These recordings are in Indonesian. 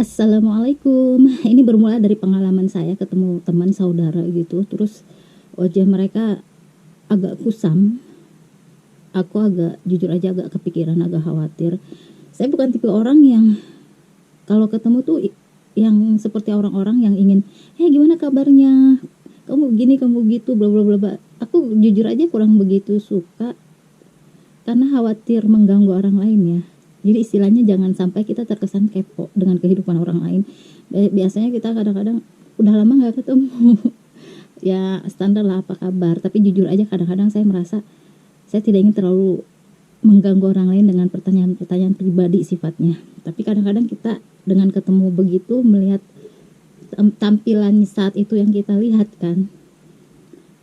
Assalamualaikum. Ini bermula dari pengalaman saya ketemu teman saudara gitu, terus wajah mereka agak kusam. Aku jujur aja agak kepikiran, agak khawatir. Saya bukan tipe orang yang kalau ketemu tuh yang seperti orang-orang yang ingin, gimana kabarnya? Kamu gini, kamu gitu, bla bla bla bla. Aku jujur aja kurang begitu suka karena khawatir mengganggu orang lain ya. Jadi istilahnya jangan sampai kita terkesan kepo dengan kehidupan orang lain. Biasanya kita kadang-kadang udah lama nggak ketemu, ya standar lah apa kabar. Tapi jujur aja kadang-kadang saya merasa saya tidak ingin terlalu mengganggu orang lain dengan pertanyaan-pertanyaan pribadi sifatnya. Tapi kadang-kadang kita dengan ketemu begitu melihat tampilan saat itu yang kita lihat kan.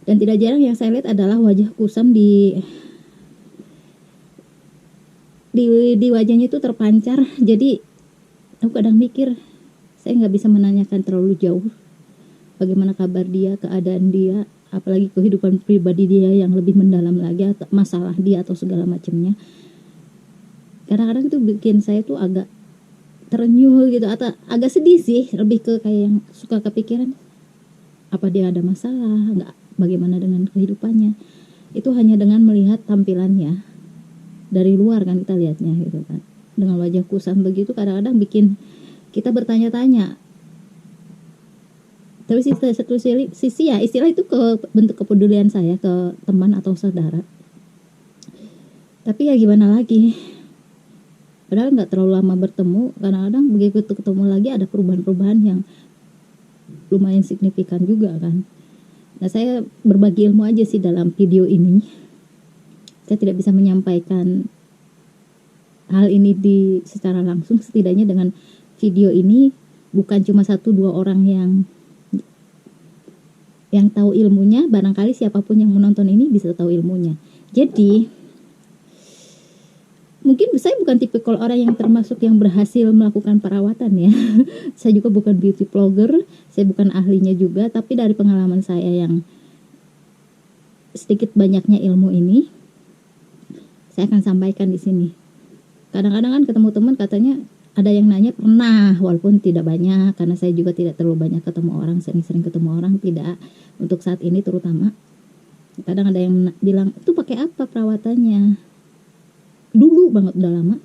Dan tidak jarang yang saya lihat adalah wajah kusam di wajahnya itu terpancar. Jadi aku kadang mikir saya nggak bisa menanyakan terlalu jauh bagaimana kabar dia, keadaan dia, apalagi kehidupan pribadi dia yang lebih mendalam lagi, atau masalah dia atau segala macamnya. Kadang-kadang itu bikin saya tuh agak terenyuh gitu, atau agak sedih sih, lebih ke kayak yang suka kepikiran apa dia ada masalah, nggak, bagaimana dengan kehidupannya. Itu hanya dengan melihat tampilannya dari luar kan kita lihatnya gitu kan, dengan wajah kusam begitu kadang-kadang bikin kita bertanya-tanya. Tapi satu sisi ya istilah itu ke bentuk kepedulian saya ke teman atau saudara. Tapi ya gimana lagi, padahal nggak terlalu lama bertemu, kadang-kadang begitu ketemu lagi ada perubahan-perubahan yang lumayan signifikan juga kan. Nah, saya berbagi ilmu aja sih dalam video ini. Saya tidak bisa menyampaikan hal ini secara langsung, setidaknya dengan video ini bukan cuma 1-2 orang yang tahu ilmunya, barangkali siapapun yang menonton ini bisa tahu ilmunya. Jadi mungkin saya bukan tipikal orang yang termasuk yang berhasil melakukan perawatan ya. Saya juga bukan beauty vlogger, saya bukan ahlinya juga, tapi dari pengalaman saya yang sedikit banyaknya ilmu ini, saya akan sampaikan di sini. Kadang-kadang kan ketemu teman katanya ada yang nanya pernah, walaupun tidak banyak karena saya juga tidak terlalu banyak ketemu orang, sering-sering ketemu orang tidak untuk saat ini terutama. Kadang ada yang bilang, "Itu pakai apa perawatannya?" Dulu banget, udah lama.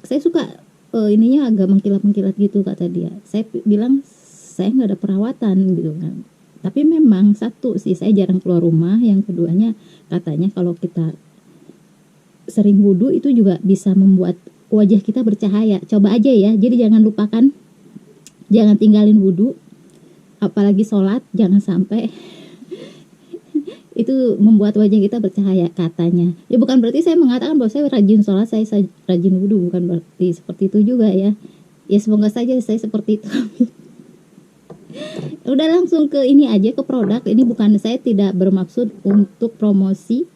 Saya suka ininya agak mengkilat-mengkilat gitu kata dia. Saya bilang saya nggak ada perawatan gitu kan. Tapi memang satu sih, saya jarang keluar rumah. Yang keduanya katanya kalau kita sering wudhu itu juga bisa membuat wajah kita bercahaya. Coba aja ya, jadi jangan lupakan, jangan tinggalin wudhu, apalagi sholat, jangan sampai itu membuat wajah kita bercahaya katanya. Ya bukan berarti saya mengatakan bahwa saya rajin sholat, saya rajin wudhu, bukan berarti seperti itu juga ya. Ya semoga saja saya seperti itu. Udah langsung ke ini aja, ke produk. Ini bukan, saya tidak bermaksud untuk promosi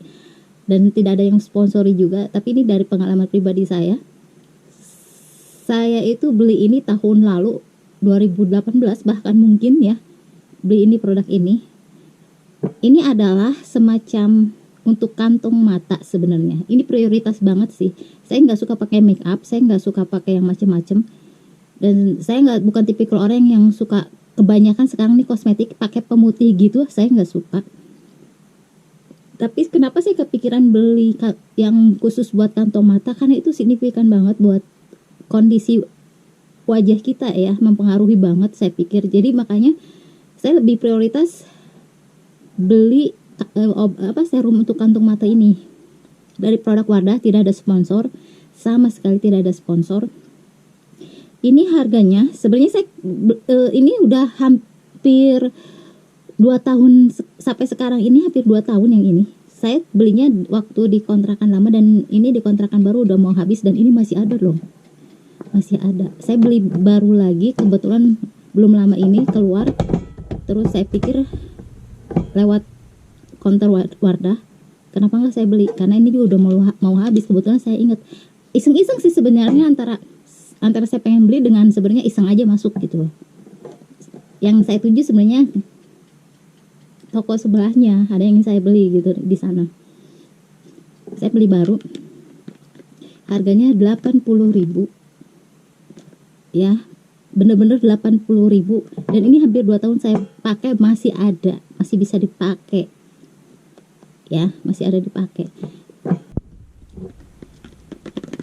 dan tidak ada yang sponsori juga, tapi ini dari pengalaman pribadi saya. Saya itu beli ini tahun lalu 2018 bahkan mungkin ya, beli ini, produk ini. Ini adalah semacam untuk kantung mata sebenarnya. Ini prioritas banget sih. Saya nggak suka pakai make up, saya nggak suka pakai yang macem-macem, dan saya bukan tipikal orang yang suka kebanyakan sekarang nih kosmetik pakai pemutih gitu, saya nggak suka. Tapi kenapa saya kepikiran beli yang khusus buat kantong mata, karena itu signifikan banget buat kondisi wajah kita ya, mempengaruhi banget saya pikir. Jadi makanya saya lebih prioritas beli serum untuk kantung mata ini dari produk Wardah. Tidak ada sponsor, sama sekali tidak ada sponsor. Ini harganya sebenarnya saya ini udah hampir 2 tahun sampai sekarang, ini hampir 2 tahun yang ini. Saya belinya waktu di kontrakan lama dan ini di kontrakan baru udah mau habis, dan ini masih ada loh. Masih ada. Saya beli baru lagi, kebetulan belum lama ini keluar. Terus saya pikir lewat counter Wardah, kenapa nggak saya beli? Karena ini juga udah mau habis. Kebetulan saya ingat, iseng-iseng sih sebenarnya, antara saya pengen beli dengan sebenarnya iseng aja masuk gitu loh. Yang saya tuju sebenarnya toko sebelahnya, ada yang saya beli gitu di sana. Saya beli baru, harganya 80.000. ya, bener-bener 80.000, dan ini hampir 2 tahun saya pakai, masih ada, masih bisa dipakai ya, masih ada dipakai.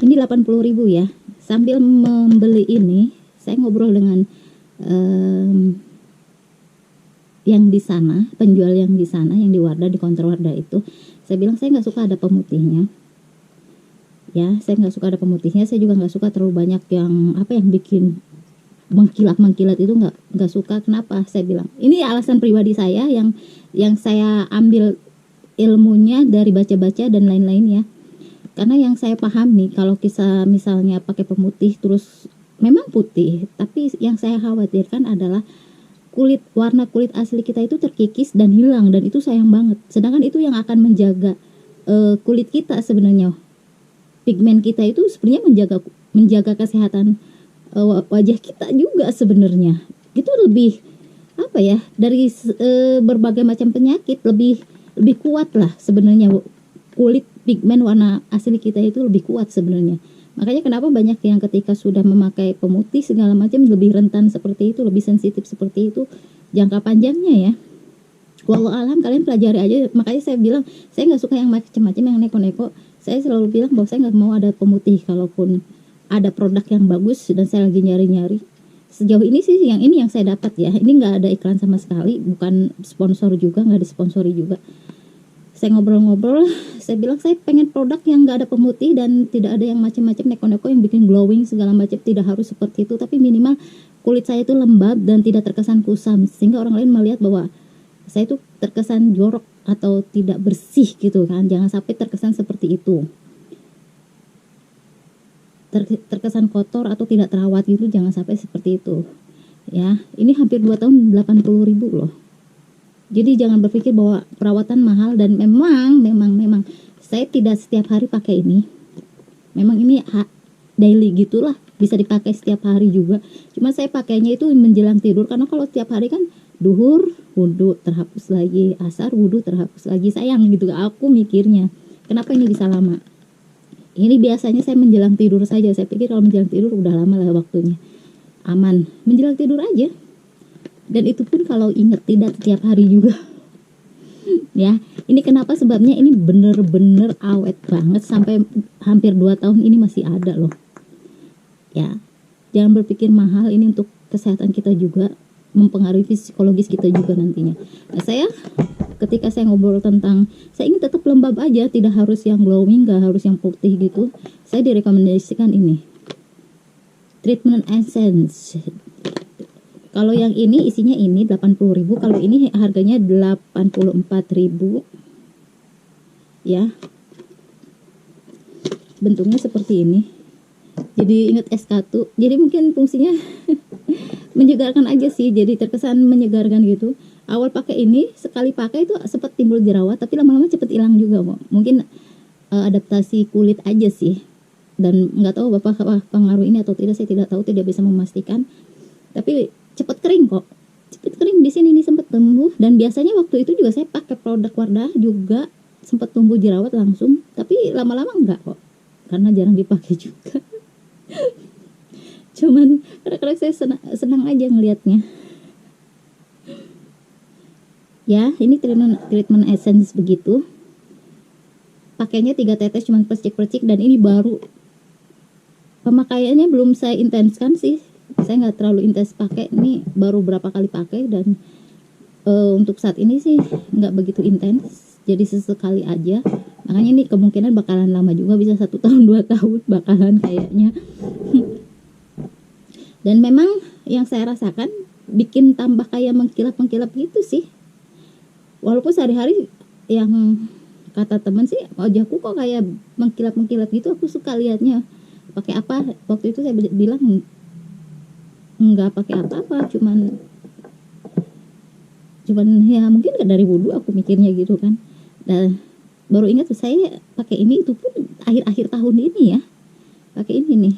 Ini 80.000 ya. Sambil membeli ini, saya ngobrol dengan yang di sana, penjual yang di sana, yang di Wardah, di Konter Wardah itu. Saya bilang saya nggak suka ada pemutihnya. Ya, saya nggak suka ada pemutihnya. Saya juga nggak suka terlalu banyak yang apa yang bikin mengkilat itu, nggak suka. Kenapa? Saya bilang ini alasan pribadi saya yang saya ambil ilmunya dari baca-baca dan lain-lain ya. Karena yang saya pahami, kalau kita misalnya pakai pemutih terus memang putih, tapi yang saya khawatirkan adalah warna kulit asli kita itu terkikis dan hilang, dan itu sayang banget. Sedangkan itu yang akan menjaga kulit kita sebenarnya. Pigmen kita itu sebenarnya menjaga kesehatan wajah kita juga sebenarnya. Itu lebih apa ya, dari berbagai macam penyakit lebih kuat lah sebenarnya. Kulit pigmen warna asli kita itu lebih kuat sebenarnya. Makanya kenapa banyak yang ketika sudah memakai pemutih segala macam lebih rentan seperti itu, lebih sensitif seperti itu jangka panjangnya ya. Walau alam, kalian pelajari aja. Makanya saya bilang saya nggak suka yang macam-macam, yang neko-neko. Saya selalu bilang bahwa saya nggak mau ada pemutih, kalaupun ada produk yang bagus dan saya lagi nyari-nyari. Sejauh ini sih yang ini yang saya dapat ya. Ini nggak ada iklan sama sekali, bukan sponsor juga, nggak disponsori juga. Saya ngobrol-ngobrol, saya bilang saya pengen produk yang nggak ada pemutih dan tidak ada yang macam-macam neko-neko yang bikin glowing segala macam. Tidak harus seperti itu, tapi minimal kulit saya itu lembab dan tidak terkesan kusam, sehingga orang lain melihat bahwa saya itu terkesan jorok atau tidak bersih gitu kan. Jangan sampai terkesan seperti itu, terkesan kotor atau tidak terawat gitu, jangan sampai seperti itu ya. Ini hampir 2 tahun 80.000 loh. Jadi jangan berpikir bahwa perawatan mahal, dan memang saya tidak setiap hari pakai ini. Memang ini daily gitulah, bisa dipakai setiap hari juga. Cuma saya pakainya itu menjelang tidur, karena kalau setiap hari kan duhur wudhu terhapus lagi, asar wudhu terhapus lagi, sayang gitu. Aku mikirnya kenapa ini bisa lama. Ini biasanya saya menjelang tidur saja. Saya pikir kalau menjelang tidur udah lama lah waktunya, aman menjelang tidur aja. Dan itu pun kalau inget, tidak setiap hari juga ya. Ini kenapa sebabnya, ini bener-bener awet banget, sampai hampir 2 tahun ini masih ada loh ya. Jangan berpikir mahal, ini untuk kesehatan kita juga, mempengaruhi psikologis kita juga nantinya. Nah, ketika saya ngobrol tentang saya ingin tetap lembab aja, tidak harus yang glowing, gak harus yang putih gitu, saya direkomendasikan ini treatment essence. Kalau yang ini isinya ini 80.000, kalau ini harganya 84.000 ya. Bentuknya seperti ini. Jadi ingat SK2. Jadi mungkin fungsinya menyegarkan aja sih, jadi terkesan menyegarkan gitu. Awal pakai ini, sekali pakai itu sempat timbul jerawat, tapi lama-lama cepet hilang juga kok. Mungkin adaptasi kulit aja sih. Dan nggak tahu Bapak pengaruh ini atau tidak, saya tidak tahu, tidak bisa memastikan. Tapi cepet kering kok, cepet kering. Di sini nih sempat tumbuh, dan biasanya waktu itu juga saya pakai produk Wardah juga sempat tumbuh jerawat langsung, tapi lama-lama enggak kok, karena jarang dipakai juga. Cuman kadang-kadang saya senang aja ngelihatnya ya. Ini treatment essence begitu, pakainya 3 tetes, cuman percik-percik, dan ini baru. Pemakaiannya belum saya intenskan sih, saya nggak terlalu intens pakai, ini baru berapa kali pakai, dan untuk saat ini sih nggak begitu intens, jadi sesekali aja. Makanya ini kemungkinan bakalan lama juga, bisa 1 tahun 2 tahun bakalan kayaknya. Dan memang yang saya rasakan bikin tambah kayak mengkilap-mengkilap gitu sih. Walaupun sehari-hari yang kata teman sih wajahku kok kayak mengkilap-mengkilap gitu, aku suka lihatnya. Pakai apa? Waktu itu saya bilang nggak pakai apa-apa, cuman ya mungkin dari wudhu, aku mikirnya gitu kan. Dan baru ingat saya pakai ini, itu pun akhir-akhir tahun ini ya, pakai ini nih.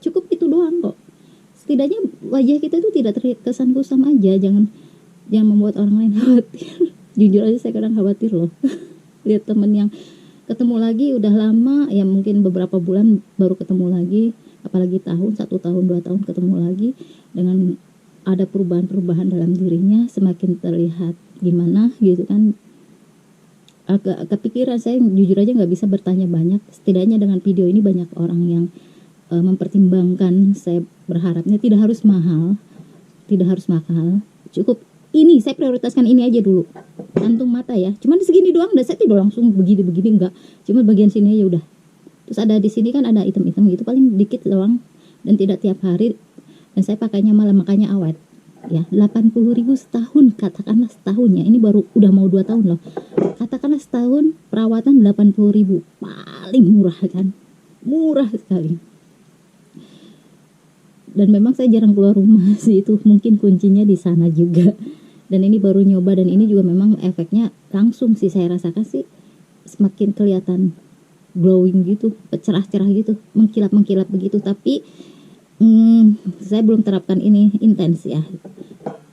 Cukup itu doang kok. Setidaknya wajah kita itu tidak terkesan kusam aja. Jangan membuat orang lain khawatir. Jujur aja saya kadang khawatir loh. Lihat temen yang ketemu lagi udah lama ya, mungkin beberapa bulan baru ketemu lagi, apalagi satu tahun 2 tahun ketemu lagi dengan ada perubahan-perubahan dalam dirinya, semakin terlihat gimana gitu kan. Agak kepikiran, saya jujur aja nggak bisa bertanya banyak. Setidaknya dengan video ini banyak orang yang mempertimbangkan. Saya berharapnya tidak harus mahal, cukup ini, saya prioritaskan ini aja dulu, kantung mata ya, cuman segini doang, dan saya tidak langsung begini enggak, cuma bagian sini aja udah. Terus ada di sini kan ada item-item gitu, paling dikit doang dan tidak tiap hari, dan saya pakainya malah makanya awet ya. 80.000 setahun, katakanlah setahunnya, ini baru udah mau 2 tahun loh, katakanlah setahun perawatan 80.000, paling murah kan, murah sekali. Dan memang saya jarang keluar rumah sih, itu mungkin kuncinya di sana juga. Dan ini baru nyoba, dan ini juga memang efeknya langsung sih saya rasakan sih, semakin kelihatan glowing gitu, cerah-cerah gitu, mengkilap-mengkilap begitu. Tapi saya belum terapkan ini intens ya,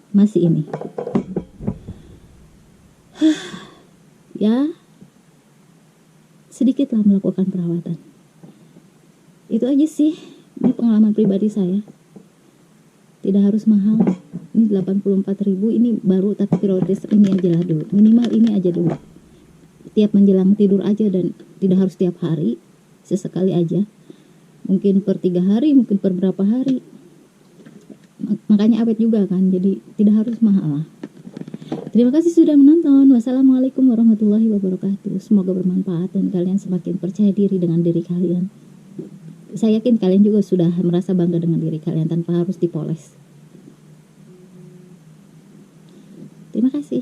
masih ini ya, sedikitlah melakukan perawatan. Itu aja sih, ini pengalaman pribadi saya. Tidak harus mahal, ini 84.000, ini baru, tapi prioritas ini aja lah dulu, minimal ini aja dulu, tiap menjelang tidur aja, dan tidak harus tiap hari, sesekali aja, mungkin per 3 hari, mungkin per berapa hari, makanya awet juga kan, jadi tidak harus mahal lah. Terima kasih sudah menonton. Wassalamualaikum warahmatullahi wabarakatuh. Semoga bermanfaat dan kalian semakin percaya diri dengan diri kalian. Saya yakin kalian juga sudah merasa bangga dengan diri kalian tanpa harus dipoles. Terima kasih.